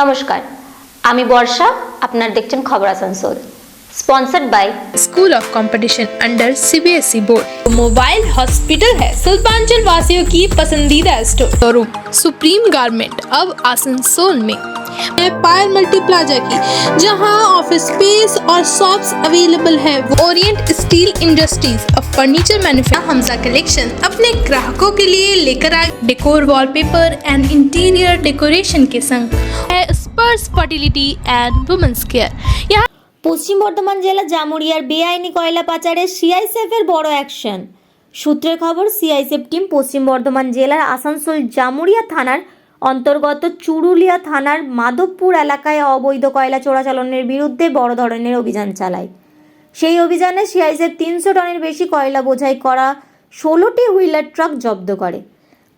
নমস্কার, আমি বর্ষা। আপনারা দেখছেন খবর Asansol, sponsored by school of competition under CBSE board. Mobile hospital है सुल्तानचल वासियों की पसंदीदा शोरूम सुप्रीम गारमेंट अब आसनसोल में पायल मल्टी प्लाजा की, जहां ऑफिस स्पेस और शॉप्स अवेलेबल है। ओरिएंट स्टील इंडस्ट्रीज अब फर्नीचर मैन्युफैक्चर हमजा कलेक्शन अपने ग्राहकों के लिए लेकर आए decor wallpaper and interior decoration के संग स्पर्श फर्टिलिटी एंड वुमेन्स केयर। यहाँ পশ্চিম বর্ধমান জেলা জামুরিয়ার বেআইনি কয়লা পাচারে সিআইএসএফের বড় অ্যাকশন। সূত্রের খবর, সিআইএসএফ টিম পশ্চিম বর্ধমান জেলার আসানসোল জামুরিয়া থানার অন্তর্গত চুরুলিয়া থানার মাধবপুর এলাকায় অবৈধ কয়লা চোরাচালানের বিরুদ্ধে বড় ধরনের অভিযান চালায়। সেই অভিযানে সিআইএসএফ 300 টনের বেশি কয়লা বোঝাই করা 16টি হুইলার ট্রাক জব্দ করে।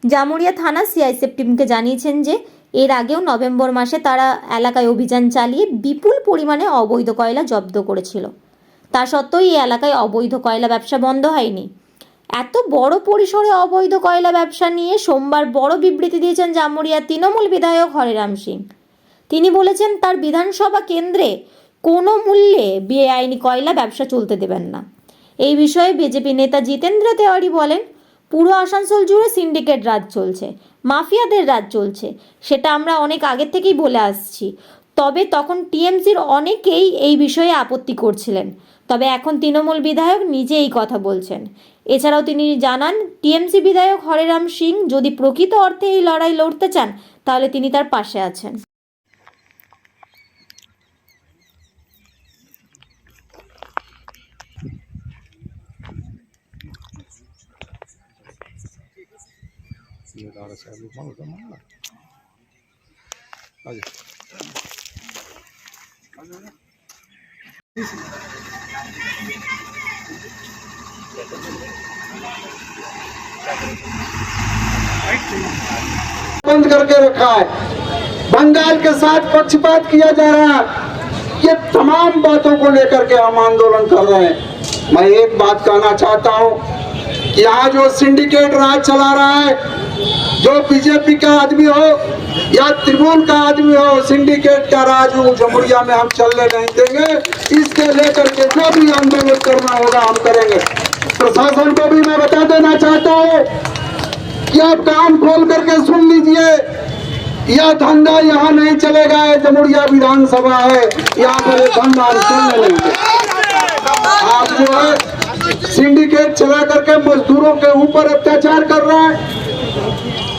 জামুরিয়া থানা সিআইএসএফ টিমকে জানিয়েছেন যে এর আগেও নভেম্বর মাসে তারা এলাকায় অভিযান চালিয়ে বিপুল পরিমাণে অবৈধ কয়লা জব্দ করেছিল। তা সত্ত্বেও এই এলাকায় অবৈধ কয়লা ব্যবসা বন্ধ হয়নি। এত বড় পরিসরে অবৈধ কয়লা ব্যবসা নিয়ে সোমবার বড় বিবৃতি দিয়েছেন জামুরিয়ার তৃণমূল বিধায়ক হরেরাম সিং। তিনি বলেছেন তার বিধানসভা কেন্দ্রে কোনো মূল্যে বেআইনি কয়লা ব্যবসা চলতে দেবেন না। এই বিষয়ে বিজেপি নেতা জিতেন্দ্র তেওয়ারি বলেন, পুরো আসানসোল জুড়ে সিন্ডিকেট রাজ চলছে, মাফিয়াদের রাজ চলছে, সেটা আমরা অনেক আগের থেকেই বলে আসছি। তবে তখন টিএমসির অনেকেই এই বিষয়ে আপত্তি করছিলেন, তবে এখন তৃণমূল বিধায়ক নিজে এই কথা বলছেন। এছাড়াও তিনি জানান, টিএমসি বিধায়ক হরেরাম সিং যদি প্রকৃত অর্থে এই লড়াই লড়তে চান তাহলে তিনি তার পাশে আছেন। बंद करके रखा है, बंगाल के साथ पक्षपात किया जा रहा है। ये तमाम बातों को लेकर के हम आंदोलन कर रहे हैं। मैं एक बात कहना चाहता हूं कि यहाँ जो सिंडिकेट राज चला रहा है, जो बीजेपी का आदमी हो या तृणमूल का आदमी हो, सिंडिकेट का राज जमुरिया में हम चलने नहीं देंगे। इसके लेकर के जो भी आंदोलन करना होगा हम करेंगे। प्रशासन को भी मैं बता देना चाहता हूँ कि आप कान खोल करके सुन लीजिए, यह धंधा यहाँ नहीं चलेगा। जमुरिया विधानसभा है, यहाँ पर धंधा चलने नहीं देंगे। आप जो है सिंडिकेट चला करके मजदूरों के ऊपर अत्याचार कर रहा है।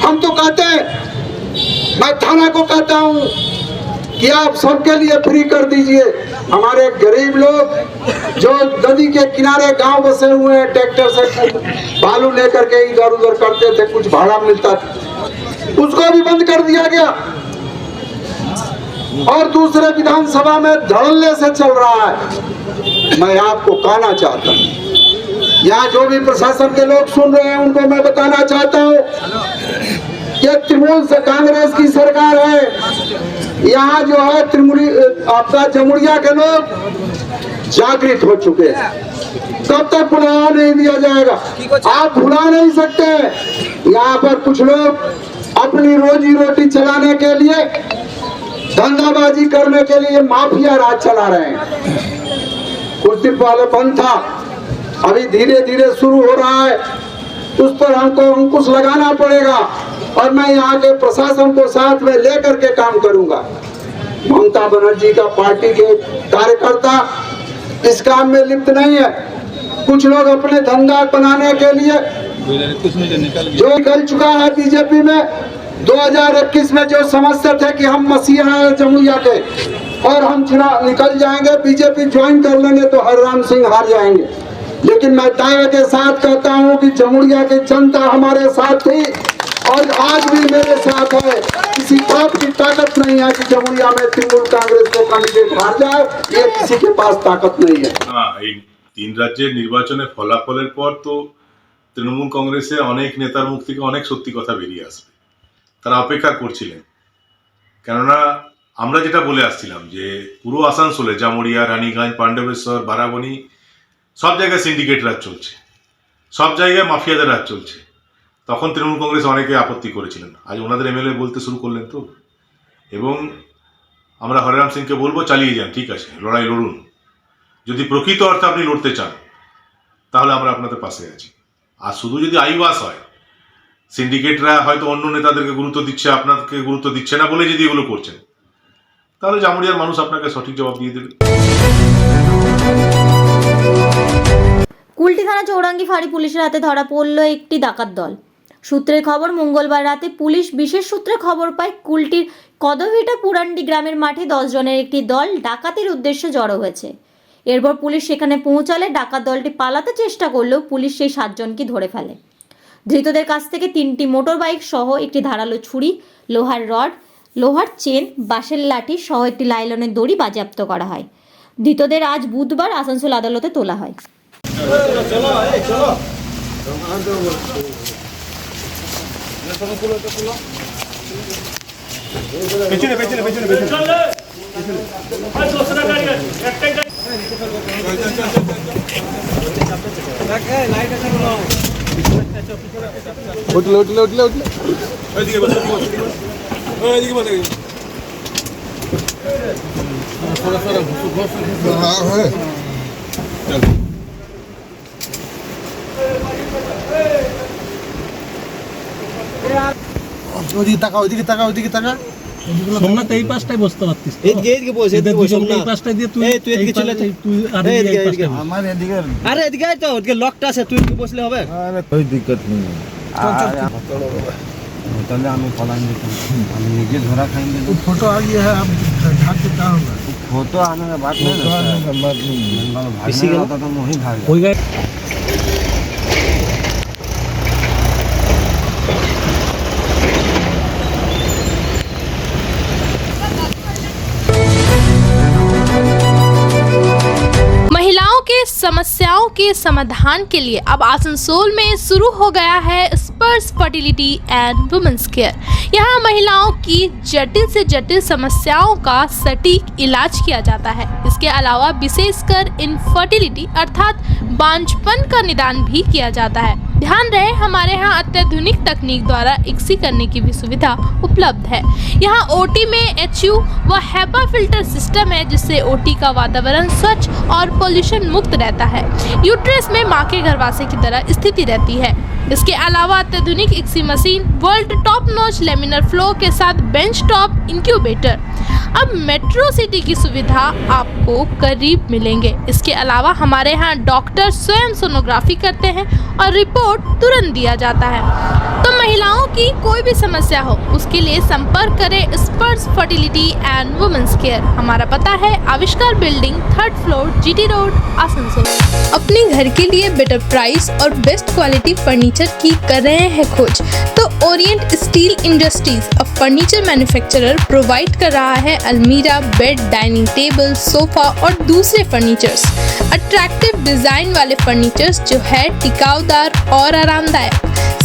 हम तो कहते हैं, मैं थाना को कहता हूँ कि आप सबके लिए फ्री कर दीजिए। हमारे गरीब लोग जो नदी के किनारे गांव बसे हुए हैं, ट्रैक्टर से बालू लेकर के इधर उधर करते थे, कुछ भाड़ा मिलता था, उसको भी बंद कर दिया गया। और दूसरे विधानसभा में धड़ल्ले से चल रहा है। मैं आपको कहना चाहता हूँ, यहाँ जो भी प्रशासन के लोग सुन रहे हैं उनको मैं बताना चाहता हूँ कि तृणमूल से कांग्रेस की सरकार है। यहाँ जो है तृणमूली आपका जमुरिया के लोग जागृत हो चुके हैं। तब तक भुला नहीं दिया जाएगा, आप भुला नहीं सकते। यहाँ पर कुछ लोग अपनी रोजी रोटी चलाने के लिए, धंधाबाजी करने के लिए माफिया राज चला रहे हैं। कुछ दिन पहले बंद था, अभी धीरे धीरे शुरू हो रहा है। उस पर हमको अंकुश लगाना पड़ेगा और मैं यहाँ के प्रशासन को साथ में लेकर के काम करूंगा। ममता बनर्जी का पार्टी के कार्यकर्ता इस काम में लिप्त नहीं है। कुछ लोग अपने धंधा बनाने के लिए जो निकल चुका है बीजेपी में। 2021 में जो समझते थे कि हम मसीहा हैं जमुरिया के और हम चुनाव निकल जाएंगे, बीजेपी ज्वाइन कर लेंगे तो हरराम सिंह हार जाएंगे। लेकिन मैं दावे के साथ कहता हूं कि जमुरिया की जनता हमारे साथ थी और आज भी मेरे साथ है। किसी बात की ताकत नहीं है कि जमुरिया में तृणमूल कांग्रेस को कैंडिडेट हार जाए, ये किसी के पास ताकत नहीं है। तीन राज्य निर्वाचনের ফলাফলের পর তো তৃণমূল কংগ্রেসে অনেক নেতার মুখ থেকে অনেক সত্যি কথা বেরিয়ে আসবে। তারা অপেক্ষা করছিলেন, কেননা আমরা যেটা বলে আসছিলাম যে পুরো আসানসোলে জামুরিয়া, রানীগঞ্জ, পাণ্ডবেশ্বর, বারাবণী সব জায়গায় সিন্ডিকেট রাজ চলছে, সব জায়গায় মাফিয়াদের রাজ চলছে। তখন তৃণমূল কংগ্রেস অনেকে আপত্তি করেছিলেন, আজ ওনাদের এমএলএ বলতে শুরু করলেন তো। এবং আমরা হরিরাম সিংকে বলবো চালিয়ে যান, ঠিক আছে, লড়াই লড়ুন। যদি প্রকৃত অর্থে আপনি লড়তে চান তাহলে আমরা আপনাদের পাশে আছি। আর শুধু যদি আইওয়াস হয়, সিন্ডিকেটরা হয়তো অন্য নেতাদেরকে গুরুত্ব দিচ্ছে, আপনাকে গুরুত্ব দিচ্ছে না বলে যদি এগুলো করছেন, তাহলে জামুরিয়ার মানুষ আপনাকে সঠিক জবাব দিয়ে দেবে। কুলটি থানা চৌরাঙ্গি ফাঁড়ি পুলিশের হাতে ধরা পড়ল একটি ডাকাত দল। সূত্রের খবর, মঙ্গলবার রাতে পুলিশ বিশেষ সূত্রে খবর পায় কুলটির কদভিটা পুরান্ডি গ্রামের মাঠে 10 জনের একটি দল ডাকাতির উদ্দেশ্যে জড়ো হয়েছে। এরপর পুলিশ সেখানে পৌঁছালে ডাকাত দলটি পালাতে চেষ্টা করলেও পুলিশ সেই 7 জনকে ধরে ফেলে। ধৃতদের কাছ থেকে 3টি মোটর বাইক সহ একটি ধারালো ছুরি, লোহার রড, লোহার চেন, বাঁশের লাঠি সহ একটি লাইলনের দড়ি বাজেয়াপ্ত করা হয়। ধৃতদের আজ বুধবার আসানসোল আদালতে তোলা হয়। ওদিকে তাকা, ওদিকে তাকা, ওদিকে তাকা। সোমনাথ এই পাশটাই বসতে পারতিস। এদিকে বস, এদিকে বস। এই পাশটাই দিয়ে তুই এদিকে চলে যা। তুই আর এই পাশটা। আমার এদিকে। আরে এদিকে আয় তো, ওদিকে লকটা আছে, তুই এদিকে বসলে হবে। আরে कोई दिक्कत नहीं है। তাহলে আমি পলান দিতাম, আমি নিজে ধরা খাইंगे। फोटो आ गया है, अब ढाक के क्या होगा? फोटो आने का बात नहीं है, बात नहीं। किसी का तो वहीं भाग कोई गए महिलाओं के समस्याओं के समाधान के लिए अब आसनसोल में शुरू हो गया है स्पर्श फर्टिलिटी एंड वुमेन्स केयर। यहाँ महिलाओं की जटिल से जटिल समस्याओं का सटीक इलाज किया जाता है। इसके अलावा विशेषकर इनफर्टिलिटी अर्थात बांझपन का निदान भी किया जाता है। ध्यान रहे, हमारे यहाँ अत्याधुनिक तकनीक द्वारा इक्सी करने की भी सुविधा उपलब्ध है। यहाँ ओटी में HU व HEPA फिल्टर सिस्टम है, जिससे ओटी का वातावरण स्वच्छ और पोल्यूशन मुक्त रहता है। यूट्रस में माँ के गर्भाशय की तरह स्थिति रहती है। इसके अलावा अत्याधुनिक ICSI machine, world top notch laminar flow के साथ बेंच टॉप इंक्यूबेटर। अब मेट्रो सिटी की सुविधा आपको करीब मिलेंगे। इसके अलावा हमारे यहाँ डॉक्टर स्वयं सोनोग्राफी करते हैं और रिपोर्ट तुरंत दिया जाता है। तो महिलाओं की कोई भी समस्या हो, उसके लिए संपर्क करें स्पर्श फर्टिलिटी एंड वुमेन्स केयर। हमारा पता है आविष्कार building, 3rd floor, GT road, Asansol. अपने घर के लिए बेटर प्राइस और बेस्ट क्वालिटी फर्नीचर की कर रहे हैं खोज, तो ओरिएंट स्टील इंडस्ट्रीज अब फर्नीचर मैन्युफैक्चरर प्रोवाइड कर रहा है अलमीरा, बेड, डाइनिंग टेबल, सोफा और दूसरे फर्नीचर्स। अट्रैक्टिव डिजाइन वाले फर्नीचर्स जो है टिकाऊदार और आरामदायक,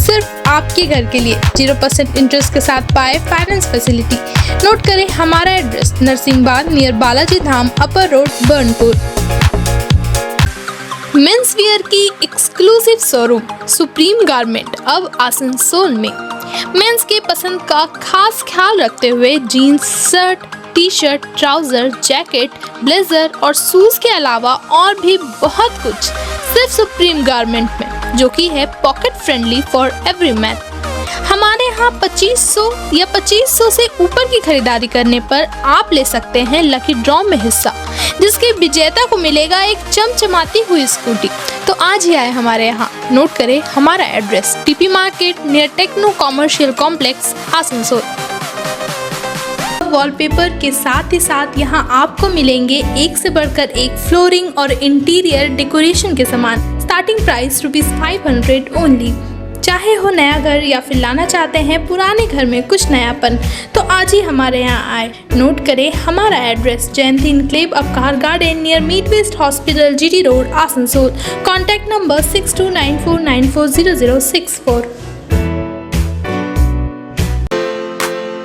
सिर्फ आपके घर के लिए 0% इंटरेस्ट के साथ पाए फाइनेंस फैसिलिटी। नोट करें हमारा address, Narsinghbag near Balaji Dham, upper road, Burnpur. Men's wear की एक्सक्लूसिव शोरूम सुप्रीम गारमेंट अब आसनसोल में। मेंस के पसंद का खास ख्याल रखते हुए jeans, shirt, T shirt, trouser, jacket, blazer और शूज के अलावा और भी बहुत कुछ सिर्फ सुप्रीम गारमेंट में, जो कि है pocket friendly for every man. हमारे यहाँ 2500 या 2500 से ऊपर की खरीदारी करने पर आप ले सकते हैं लकी ड्रॉ में हिस्सा, जिसके विजेता को मिलेगा एक चमचमाती हुई स्कूटी। तो आज ही आए हमारे यहाँ। नोट करें हमारा address, TP market near techno commercial complex, Asansol. Wallpaper के साथ ही साथ यहाँ आपको मिलेंगे एक से बढ़कर एक फ्लोरिंग और इंटीरियर डेकोरेशन के सामान। Starting price ₹500 only. चाहे हो नया घर या फिर लाना चाहते हैं पुराने घर में कुछ नयापन, तो आज ही हमारे यहाँ आए। नोट करें हमारा address, Jayanti enclave Upkar garden near meet west hospital, GT road, Asansol. Contact number 6294940064।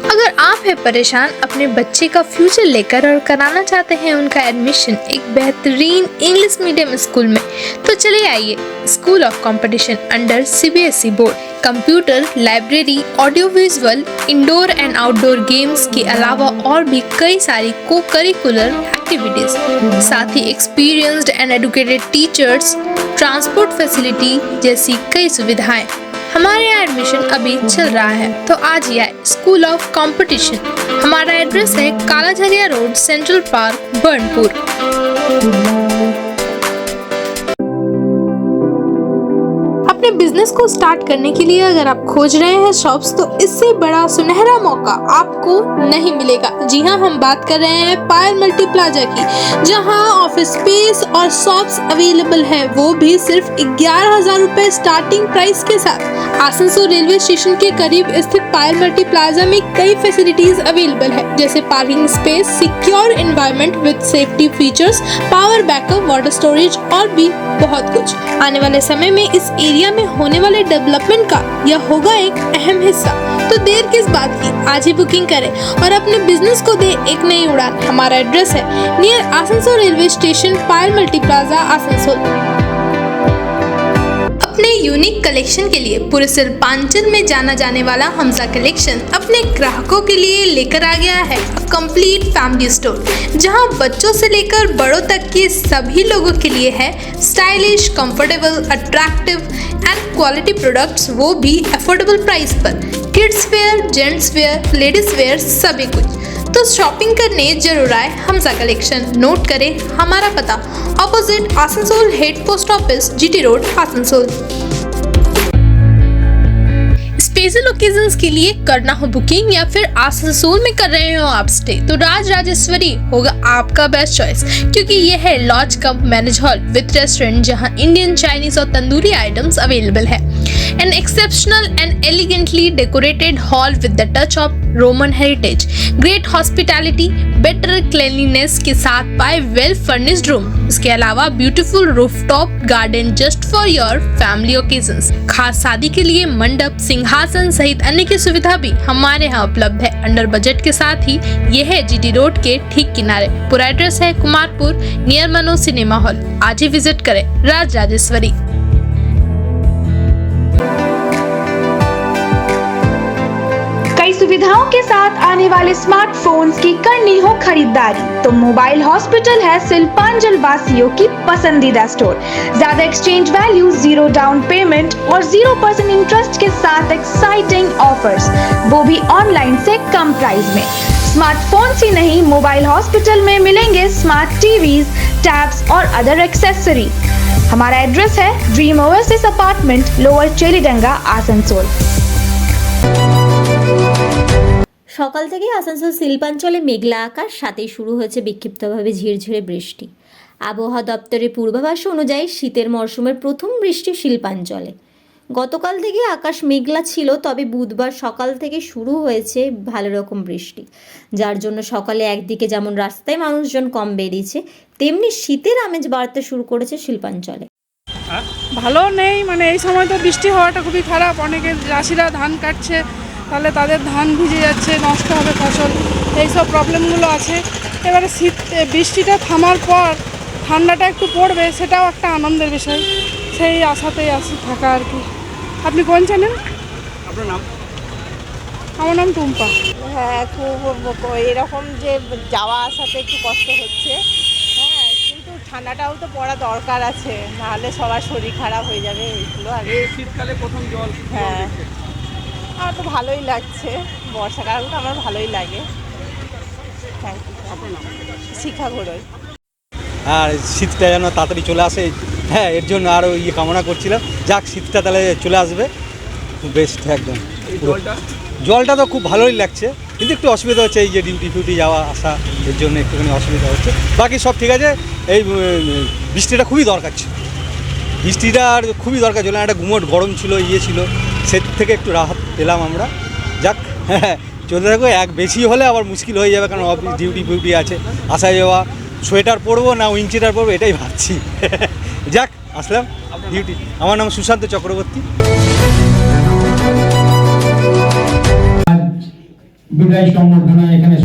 अगर आप वे परेशान अपने बच्चे का फ्यूचर लेकर और कराना चाहते हैं उनका एडमिशन एक बेहतरीन इंग्लिश मीडियम स्कूल में, तो चलिए आइए school of competition under CBSE board. Computer, library, audio visual, indoor and outdoor games के अलावा और भी कई सारी को करिकुलर एक्टिविटीज, साथ ही experienced and educated teachers, transport facility जैसी कई सुविधाएं। हमारे यहाँ एडमिशन अभी चल रहा है, तो आज ही आए स्कूल ऑफ कंपटीशन। हमारा एड्रेस है कालाझरिया रोड, सेंट्रल पार्क, बर्नपुर। अपने बिजनेस को स्टार्ट करने के लिए अगर आप खोज रहे हैं शॉप्स, तो इससे बड़ा सुनहरा मौका आपको नहीं मिलेगा। जी हाँ, हम बात कर रहे हैं पायल मल्टी प्लाजा की, जहां ऑफिस स्पेस और शॉप्स अवेलेबल है, वो भी सिर्फ 11,000 रुपए स्टार्टिंग प्राइस के साथ। आसनसोल रेलवे स्टेशन के करीब स्थित पायल मल्टी प्लाजा में कई फैसिलिटीज अवेलेबल है, जैसे parking space, secure environment with safety features, power backup, water storage और भी बहुत कुछ। आने वाले समय में इस एरिया में होने वाले डेवलपमेंट का यह होगा एक अहम हिस्सा, तो देर किस बात की, आज ही बुकिंग करें और अपने बिजनेस को दे एक नई उड़ान। हमारा एड्रेस है नियर आसनसोल रेलवे स्टेशन, पायल मल्टी प्लाजा, आसनसोल। अपने यूनिक कलेक्शन के लिए पूरे सीमांचल में जाना जाने वाला हमजा कलेक्शन अपने ग्राहकों के लिए लेकर आ गया है कंप्लीट फैमिली स्टोर, जहां बच्चों से लेकर बड़ों तक के सभी लोगों के लिए है stylish, comfortable, attractive and quality products, वो भी अफोर्डेबल प्राइस पर। Kids where, gents wear, ladies wear, सभी कुछ। तो शॉपिंग करने जरूर आए हमजा कलेक्शन। नोट करें हमारा पता, opposite Asansol head post office, GT road, Asansol. Special occasions के लिए करना हो बुकिंग या फिर आसनसोल में कर रहे हो आप स्टे, तो राज राजेश्वरी होगा आपका बेस्ट चॉइस, क्योंकि यह है lodge cum marriage hall with restaurant, जहां इंडियन, चाइनीज और तंदूरी आइटम्स अवेलेबल है। An exceptional and elegantly decorated hall with the touch of Roman heritage, great hospitality, better cleanliness के साथ पाए well furnished room। इसके अलावा beautiful rooftop garden just for your family occasions। खास शादी के लिए मंडप, सिंहासन सहित अन्य की सुविधा भी हमारे यहाँ उपलब्ध है अंडर बजट के साथ ही। यह है जीटी रोड के ठीक किनारे। पूरा एड्रेस है Kumarpur near Manoj cinema hall. आज ही विजिट करें राज राजेश्वरी। कई सुविधाओं के साथ आने वाले स्मार्टफोन्स की करनी हो खरीदारी, तो मोबाइल हॉस्पिटल है शिल्पांचल वासियों की पसंदीदा स्टोर। ज्यादा एक्सचेंज वैल्यू, 0 डाउन पेमेंट और 0% इंटरेस्ट के साथ एक्साइटिंग ऑफर्स, वो भी ऑनलाइन से कम प्राइस में। स्मार्टफोन्स ही नहीं, मोबाइल हॉस्पिटल में मिलेंगे स्मार्ट टीवीज, टैब्स और अदर एक्सेसरी। हमारा एड्रेस है dream oasis apartment, lower Chelidanga, Asansol. সকাল থেকে আসানসোল শিল্পাঞ্চলে মেঘলা আকাশ, সাথেই শুরু হয়েছে বিক্ষিপ্তভাবে ঝিরঝিরে বৃষ্টি। আবহাওয়া দপ্তরের পূর্বাভাস অনুযায়ী শীতের মরশুমের প্রথম বৃষ্টি শিল্পাঞ্চলে। গতকাল থেকে আকাশ মেঘলা ছিল, তবে বুধবার সকাল থেকে শুরু হয়েছে ভালো রকম বৃষ্টি, যার জন্য সকালে একদিকে যেমন রাস্তায় মানুষজন কম বেরিয়েছে, তেমনি শীতের আমেজ বাড়তে শুরু করেছে শিল্পাঞ্চলে। ভালো নেই, মানে এই সময় তো বৃষ্টি হওয়াটা খুবই খারাপ। অনেকে চাষিরা ধান কাটছে, তাহলে তাদের ধান ভিজে যাচ্ছে, নষ্ট হবে ফসল, এইসব প্রবলেমগুলো আছে। এবারে বৃষ্টিটা থামার পর ঠান্ডাটা একটু পড়বে, সেটাও একটা আনন্দের বিষয়, সেই আশাতেই থাকা আর কি। আপনি কোন চ্যানেল? আপনার নাম? আমার নাম টুম্পা। হ্যাঁ, খুব এরকম যে যাওয়া আসাতে একটু কষ্ট হচ্ছে, হ্যাঁ, কিন্তু ঠান্ডাটাও তো পড়া দরকার আছে, নাহলে সবার শরীর খারাপ হয়ে যাবে। এইগুলো আর শীতকালে প্রথম জল। হ্যাঁ, আমার তো ভালোই লাগছে, বর্ষাকালটা আমার ভালোই লাগে। Thank you. শিখা ঘোড়ই। আর শীতটা যেন তাড়াতাড়ি চলে আসে, হ্যাঁ, এর জন্য আরও কামনা করছিলাম, যাক শীতটা তাহলে চলে আসবে, বেস্ট একদম। জলটা তো খুব ভালোই লাগছে, কিন্তু একটু অসুবিধা হচ্ছে এই যে ডিউটি ফিউটি যাওয়া আসা, এর জন্য একটুখানি অসুবিধা হচ্ছে। বাকি সব ঠিক আছে। এই বৃষ্টিটা খুবই দরকার ছিল, বৃষ্টিটা আর খুবই দরকার ছিল, একটা গুমোট গরম ছিল, ছিল, সে থেকে একটু রাহত পেলাম আমরা। যাক, হ্যাঁ, চলতে থাকো। এক বেশি হলে আবার মুশকিল হয়ে যাবে, কারণ অফিস ডিউটি ফিউটি আছে, আসা যাওয়া। সোয়েটার পরবো না উইন্টার পরবো এটাই ভাবছি। যাক, আসলাম ডিউটি। আমার নাম সুশান্ত চক্রবর্তী। বিদায় সম্বর্ধনা এখানে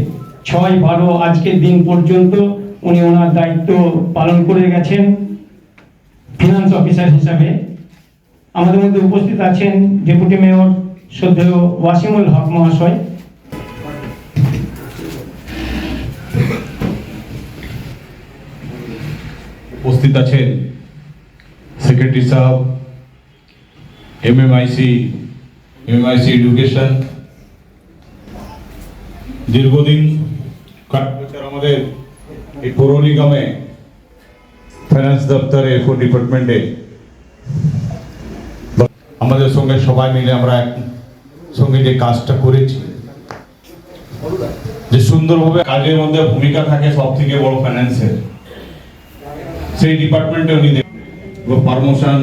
6-12 আজকের দিন পর্যন্ত উনি ওনার দায়িত্ব পালন করে গেছেন ফিনান্স অফিসার হিসাবে। আমাদের মধ্যে উপস্থিত আছেন ডেপুটি মেয়র শ্রদ্ধেয় ওয়াসিমুল হক মহাশয়। উপস্থিত আছেন সেক্রেটারি সাহেব, এমএমআইসি এডুকেশন, দীর্ঘদিন কর্পোরেটর আমাদের এই পৌর নিগমে ফাইন্যান্স দপ্তরে এফও ডিপার্টমেন্টে আমাদের সঙ্গে সবাই মিলে আমরা সঙ্গে যে কাজটা করেছি, যে সুন্দরভাবে কাজের মধ্যে ভূমিকা থাকে সব থেকে বড় ফাইন্যান্সের, সেই ডিপার্টমেন্টে উনি প্রমোশন,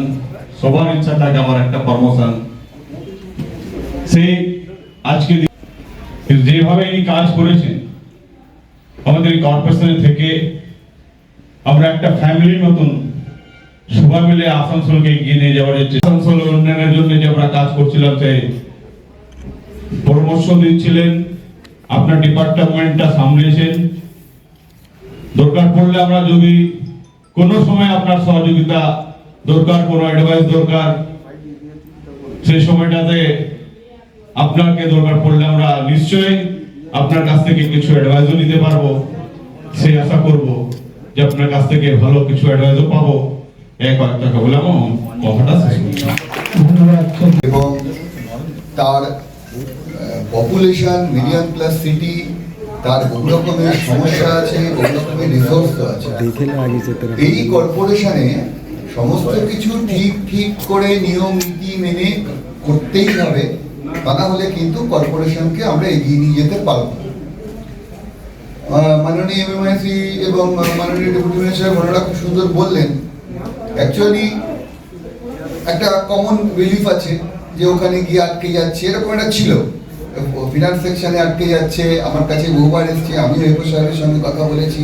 সবার ইচ্ছা থাকে আমার একটা প্রমোশন, সেই আজকে যেভাবে ইনি কাজ করেছেন আমাদের এই কর্পোরেশন থেকে আমরা একটা ফ্যামিলির মতন সবাই মিলে আসানসোলকে এগিয়ে নিয়ে যাওয়ার জন্য, আসানসোল উন্নয়নের জন্য যে আমরা কাজ করছিলাম সেই পরামর্শ দিচ্ছিলেন, আপনার ডিপার্টমেন্টটা সামলেছেন। দরকার পড়লে আমরা যদি কোনো সময় আপনার সহযোগিতা দরকার, কোনো অ্যাডভাইস দরকার, সেই সময়টাতে আপনাকে দরকার পড়লে আমরা নিশ্চয়ই আপনার কাছ থেকে কিছু অ্যাডভাইসও নিতে পারবো। সেই আশা করব যে আপনার কাছ থেকে ভালো কিছু অ্যাডভাইসও পাবো। কয়েকটা বললাম, কথাটা শেষ করছি। এবং তার পপুলেশন মিলিয়ন প্লাস সিটি, তার বহু রকমের সমস্যা আছে, বহু রকমের রিসোর্স আছে। এই কর্পোরেশনে সমস্ত কিছু ঠিক করে নিয়ম নীতি মেনে করতেই হবে, তা না হলে কিন্তু কর্পোরেশনকে আমরা এগিয়ে নিয়ে যেতে পারবো। মাননীয় এমএমআইসি এবং মাননীয় ডেপুটি মেয়র সাহেব ওনারা খুব সুন্দর বললেন। অ্যাকচুয়ালি একটা কমন বিলিফ আছে যে ওখানে গিয়ে আটকে যাচ্ছে, এরকম একটা ছিল, ফিনান্স সেকশনে আটকে যাচ্ছে। আমার কাছে বহুবার এসছে, আমিও এফও সাহেবের সঙ্গে কথা বলেছি।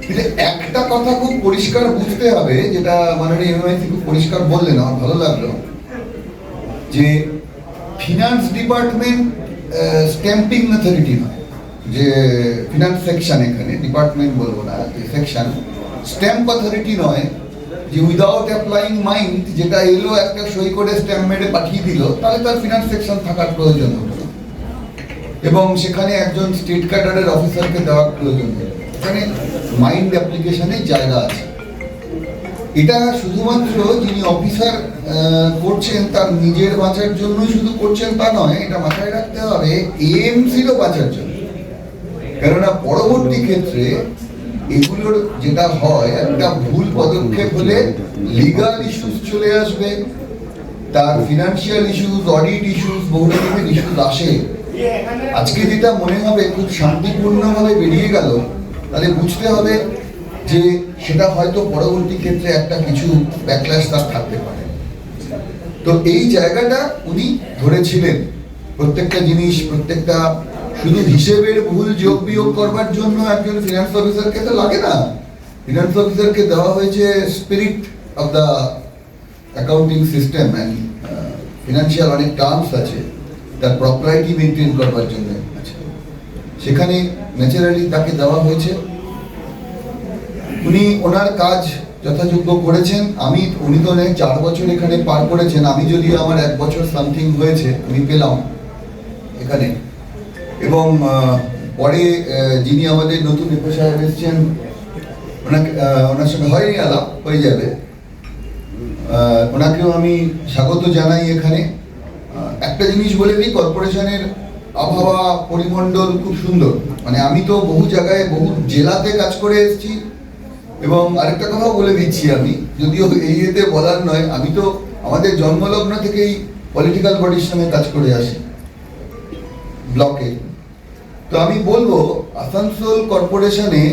কিন্তু একটা কথা খুব পরিষ্কার বুঝতে হবে, যেটা মাননীয় এমএমআইসি খুব পরিষ্কার বললেন, আমার ভালো লাগলো, যে ফিনান্স ডিপার্টমেন্ট স্ট্যাম্পিং অথরিটি নয়। যে ফিনান্স সেকশন, এখানে ডিপার্টমেন্ট বলবো না, সেকশন স্ট্যাম্প অথরিটি নয়, যে উইদাউট অ্যাপ্লাইং মাইন্ড যেটা এলো একটা সই করে স্ট্যাম্প মেরে পাঠিয়ে দিল, তাহলে তার ফিনান্স সেকশন থাকার প্রয়োজন হলো এবং সেখানে একজন স্টেট ক্যাডারের অফিসারকে দেওয়ার প্রয়োজন হলো। এখানে মাইন্ড অ্যাপ্লিকেশনের জায়গা আছে। এটা শুধুমাত্র যিনি অফিসার করছেন তার নিজের বাঁচার জন্যই শুধু করছেন তা নয়, এটা মাথায় রাখতে হবে এএমসিরও বাঁচার জন্য। কেননা পরবর্তী ক্ষেত্রে এগুলোর যেটা হয়, একটা ভুল পদক্ষেপ হলে লিগাল ইস্যুস চলে আসবে, তার ফিনান্সিয়াল ইস্যুস, অডিট ইস্যুস, বহু রকমের ইস্যুস আসে। আজকে যেটা মনে হবে খুব শান্তিপূর্ণভাবে বেরিয়ে গেল, তাহলে বুঝতে হবে যে সেটা হয়তো পরবর্তী ক্ষেত্রে একটা কিছু ব্যাকল্যাশ তার থাকতে পারে। তো এই জায়গাটা উনি ধরেছিলেন। প্রত্যেকটা জিনিস, প্রত্যেকটা শুধু হিসেবের ভুল যোগ বিয়োগ করবার জন্য একজন ফিনান্স অফিসারকে তো লাগে না। ফিনান্স অফিসারকে দেওয়া হয়েছে spirit of the accounting system and financial অনেক টার্মস আছে, তার প্রপারিটি মেনটেন করবার জন্য আছে, সেখানে ন্যাচারালি তাকে দেওয়া হয়েছে। উনি ওনার কাজ যথাযোগ্য করেছেন। উনি তো 4 বছর এখানে পার করেছেন, আমি যদিও আমার 1 বছর সামথিং হয়েছে আমি পেলাম এখানে। এবং পরে যিনি আমাদের নতুন এফও সাহেব এসছেন, ওনার সঙ্গে হয়নি, আলাপ হয়ে যাবে, ওনাকেও আমি স্বাগত জানাই এখানে। একটা জিনিস বলে দিই, কর্পোরেশনের আবহাওয়া পরিমণ্ডল খুব সুন্দর। মানে আমি তো বহু জায়গায় বহু জেলাতে কাজ করে এসেছি। এবং আরেকটা কথাও বলে দিচ্ছি আমি, যদিও এই এতে বলার নয়, আমি তো আমাদের জন্মলগ্ন থেকেই পলিটিক্যাল বডির সঙ্গে কাজ করে আসি ব্লকে। তো আমি বলবো আসানসোল কর্পোরেশনে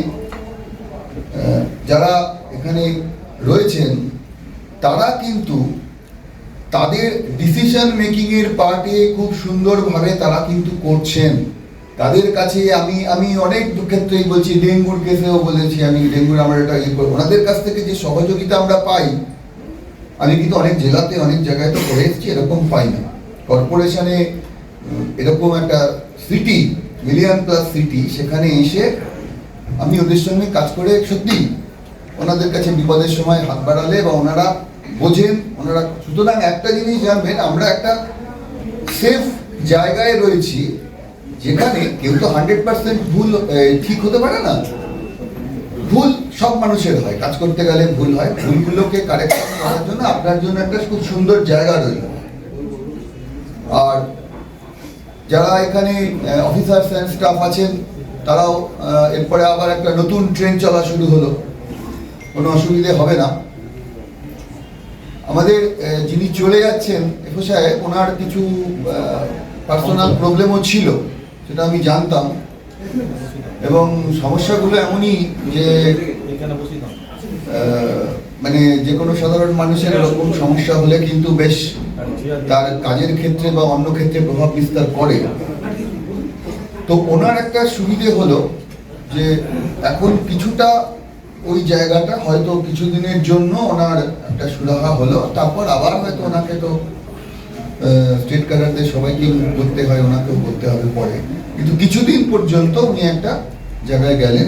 যারা এখানে রয়েছেন তারা কিন্তু তাদের ডিসিশন মেকিং এর পার্টে খুব সুন্দরভাবে তারা কিন্তু করছেন। তাদের কাছে আমি অনেক ক্ষেত্রেই বলছি, ডেঙ্গুর কেসেও বলেছি আমি, ডেঙ্গুর আমরা এটা ওনাদের কাছ থেকে যে সহযোগিতা আমরা পাই, আমি কিন্তু অনেক জেলাতে অনেক জায়গায় তো করে এসেছি, এরকম পাই না। কর্পোরেশনে এরকম একটা সিটি, মিলিয়ন প্লাস সিটি, সেখানে এসে আমি ওদের সঙ্গে কাজ করে সত্যি ওনাদের কাছে বিপদের সময় হাত বাড়ালে বা ওনারা বোঝেন, ওনারা সুতরাং একটা জিনিস জানবেন, আমরা একটা সেফ জায়গায় রয়েছি যেখানে কেউ তো 100% ভুল ঠিক হতে পারে না। ভুল সব মানুষের হয়, কাজ করতে গেলে ভুল হয়, ভুলগুলোকে কারেকশন করার জন্য আপনার জন্য একটা খুব সুন্দর জায়গা রইল। আর যারা এখানে অফিসার্স অ্যান্ড স্টাফ আছেন তারাও এরপরে আবার একটা নতুন ট্রেন চলা শুরু হলো, কোনো অসুবিধে হবে না। আমাদের যিনি চলে যাচ্ছেন এফও সাহেব, ওনার কিছু পার্সোনাল প্রবলেমও ছিল, সেটা আমি জানতাম, এবং সমস্যাগুলো এমনই যে মানে যে কোনো সাধারণ মানুষের এরকম সমস্যা হলে কিন্তু বেশ তার কাজের ক্ষেত্রে বা অন্য ক্ষেত্রে প্রভাব বিস্তার করে। তো ওনার একটা সুবিধে হলো যে এখন কিছুটা ওই জায়গাটা হয়তো কিছুদিনের জন্য ওনার একটা সুরাহা হলো, তারপর আবার হয়তো ওনাকে তো স্টেট ক্যাডারদের সবাইকে করতে হয়, ওনাকেও করতে হবে পরে, কিন্তু কিছুদিন পর্যন্ত উনি একটা জায়গায় গেলেন।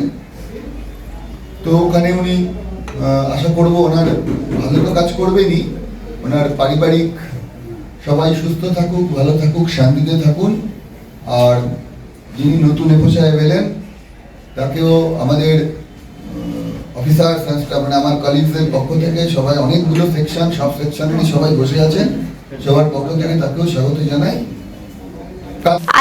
তো ওখানে উনি আশা করব ওনার ভালো তো কাজ করবেনই, ওনার পারিবারিক সবাই সুস্থ থাকুক, ভালো থাকুক, শান্তিতে থাকুন। আর যিনি নতুন এফও সাহেব এলেন তাকেও আমাদের অফিসার মানে আমার কলিগসদের পক্ষ থেকে সবাই, অনেকগুলো সেকশন, সব সেকশনেরই সবাই বসে আছেন, সবার পক্ষ থেকে তাকেও স্বাগত জানাই।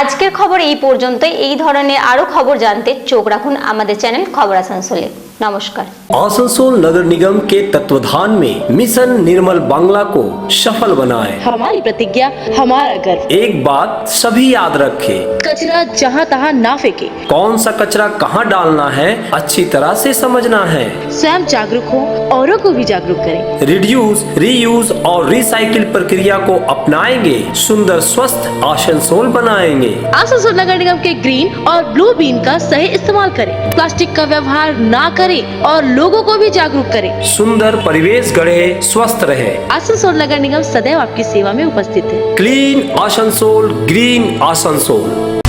আজকের খবর এই পর্যন্তই। এই ধরনের আরো খবর জানতে চোখ রাখুন আমাদের চ্যানেল খবর আসানসোলে। नमस्कार। आसनसोल नगर निगम के तत्वाधान में मिशन निर्मल बांग्ला को सफल बनाएं। हमारी प्रतिज्ञा, हमारा गर्व। एक बात सभी याद रखें, कचरा जहाँ तहाँ ना फेंके। कौन सा कचरा कहाँ डालना है अच्छी तरह से समझना है। स्वयं जागरूक हो, औरों को भी जागरूक करें। रिड्यूस, रीयूज और रिसाइकिल प्रक्रिया को अपनाएंगे, सुंदर स्वस्थ आसनसोल बनाएंगे। आसनसोल नगर निगम के ग्रीन और ब्लू बीन का सही इस्तेमाल करें, प्लास्टिक का व्यवहार ना करें और लोगों को भी जागरूक करें। सुंदर परिवेश गढ़े, स्वस्थ रहे। आसनसोल नगर निगम सदैव आपकी सेवा में उपस्थित है। Clean Asansol, green Asansol.